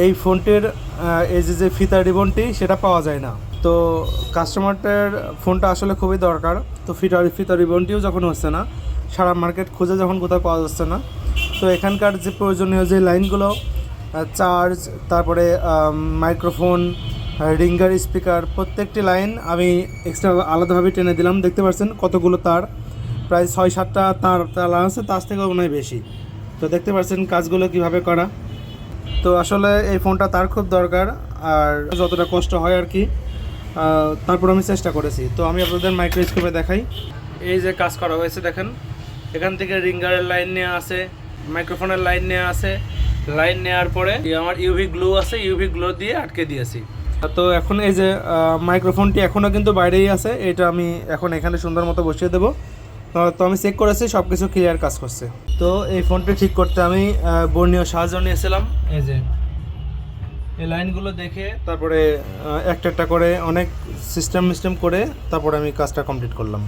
এই ফোনটির এই যে ফিতা রিবনটি সেটা পাওয়া যায় না। তো কাস্টমারটার ফোনটা আসলে খুবই দরকার। তো ফিতা রিবনটিও যখন হচ্ছে না, সারা মার্কেট খুঁজে যখন কোথাও পাওয়া যাচ্ছে না, তো এখানকার যে প্রয়োজনীয় যে লাইনগুলো, চার্জ, তারপরে মাইক্রোফোন, রিঙ্গার, স্পিকার, প্রত্যেকটি লাইন আমি এক্সট্রা আলাদাভাবে টেনে দিলাম। দেখতে পাচ্ছেন কতগুলো তার, প্রায় 6-7টা তার তালা আছে, তার থেকেও মনে হয় বেশি। তো দেখতে পাচ্ছেন কাজগুলো কিভাবে করা। তো আসলে এই ফোনটা তার খুব দরকার, আর যতটা কষ্ট হয় আর কি, তারপর আমি চেষ্টা করেছি। তো আমি আপনাদের মাইক্রোস্কোপে দেখাই। এই যে কাজ করা হয়েছে দেখেন, এখান থেকে রিঙ্গারের লাইন নেওয়া আছে, মাইক্রোফোনের লাইন নেওয়া আছে, লাইন নেওয়ার পরে আমার ইউভি গ্লু আছে, ইউভি গ্লু দিয়ে আটকে দিয়েছি। তো এখন এই যে মাইক্রোফোনটি এখনও কিন্তু বাইরেই আছে, এটা আমি এখন এখানে সুন্দর মতো বসিয়ে দেবো। তো আমি চেক করেছি, সব কিছু ক্লিয়ার কাজ করছে। তো এই ফোনটি ঠিক করতে আমি বর্ণীয় সাহায্য নিয়েছিলাম। এই যে এই লাইনগুলো দেখে তারপরে একটা একটা করে অনেক সিস্টেম করে তারপরে আমি কাজটা কমপ্লিট করলাম।